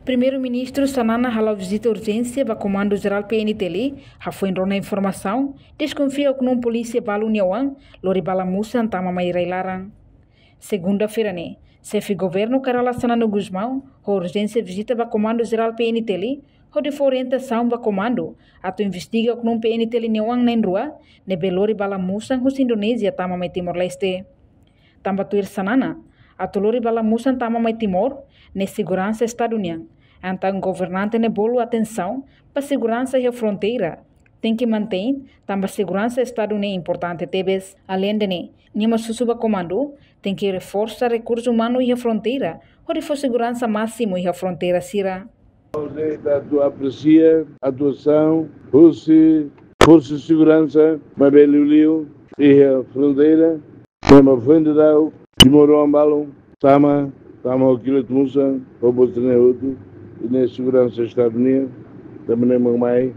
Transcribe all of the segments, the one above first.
Primeiro-Ministro Sanana halau visita urgência para Comando Geral PNTL, foi na informação, desconfia que não polícia balu Niawang, lori bala musa antama mairai larang. Segunda-feira, chefe governo Carala Sanana Guzmão, a urgência visita para Comando Geral PNTL, onde foi orientação para comando, ato investiga que não PNTL Niawang na rua, ne belori bala musa hos Indonésia tama mai Timor-Leste. Tambatuir Sanana, ato lori bala musa tama mai Timor, ne segurança estadunidense. Então, o governante ne bolo atenção para a segurança e a fronteira. Tem que manter também a segurança estadunidense importante tebes. Além de nenhuma susuba comando, tem que reforçar recursos humanos e a fronteira, onde for segurança máxima e a fronteira sira. Tu aprecia a atuação, força de segurança, mas bem e a fronteira, mesmo federal, de Morombalum, Tama aquilo de Musa, o Botaneiro, e na segurança estadunidense, também não mais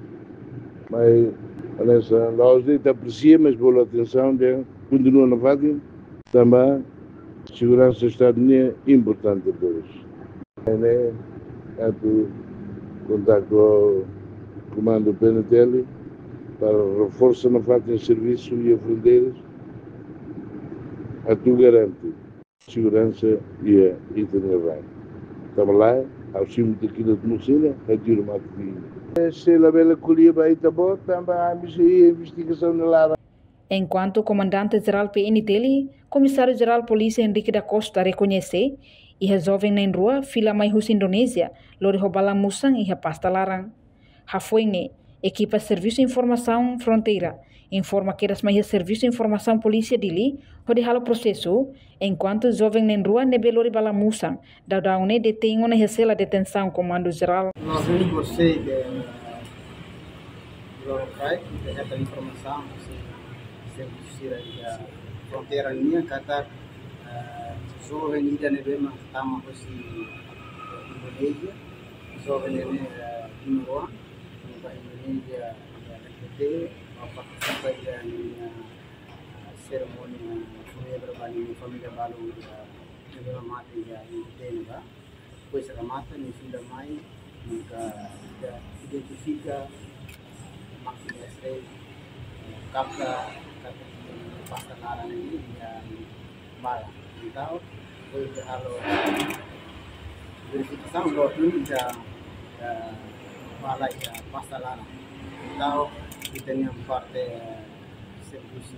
nessa loja, aprecia, mas boa atenção, continua na Fátima, também segurança estadunidense importante para todos. Contar com o comando PNTL para reforçar na Fátima serviço e a fronteiras, a tu garante segurança e a internet. Estamos lá, ao cimo daquilo de Mocina, a tiro uma actividade. Se a bela colhia para Itabó, também há investigação na Lara. Enquanto o comandante-geral PNTL, comissário-geral Polícia Henrique da Costa reconhece e resolve na rua fila mais russa Indonésia, lori roubala musang e rapasta larang. Hafoine, equipa Serviço de Informação Fronteira, informa que eras mais Serviço de Informação Polícia dili, onde hala processo, enquanto o jovem na rua nebe lori bala musang, daudau detém na recela detenção comando-geral. Nós vimos você local, essa informação, serviço da fronteira linha, kata jovem ainda nebe mas tama com Indonésia, jovem nebe Timor, Indonésia RPT, participar da cerimônia fúnebre bagi família balu negara mati ya Indonésia, pois a mata ni fila mai nunca identifica máquina extra capta pasta lara ini yang bala. Então, foi a verificação do tudo já bala ya pasta lara. Então, kita ni parte serviço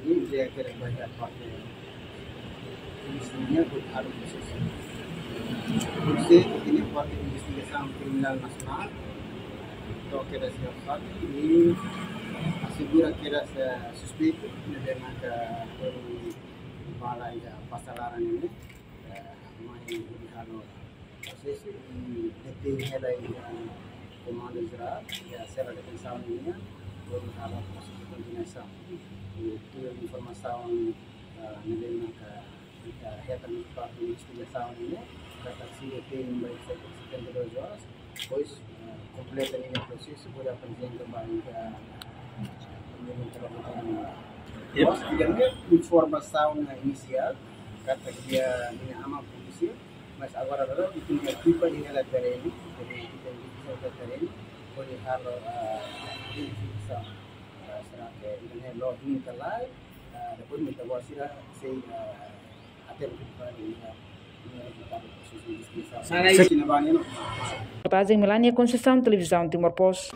ini dia kira banyak parte isinya harus proses. Proses ini parte investigasi kriminal nasional. Então, kira siapa ini assegura que era suspeito dengan bala ya pasalaran ini mai halo proses ini detém ela comando geral ya será detenção ini baru halo proses de continuação itu informação dengan kita hetan parte investigação ini kata si tem baik 72 horas pois completa ini proses sudah apresentar balik informação inicial kata dia minha ama polícia mas agora itu equipa ini ela terreno jadi kita bisa terreno boleh halo identificação será que ini login telah depois minta wasira sei até para Reportagem Melania Conceição, Televisão Timor-Post.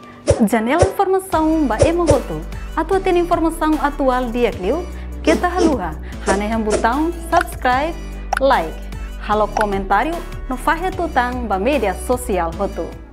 Janela Informação ba Emogoto. Atua tem informação atual dia Clio. Kita haluha. Hane yang botão subscribe, like. Halo comentário no Fahe Tutang ba media sosial hoto.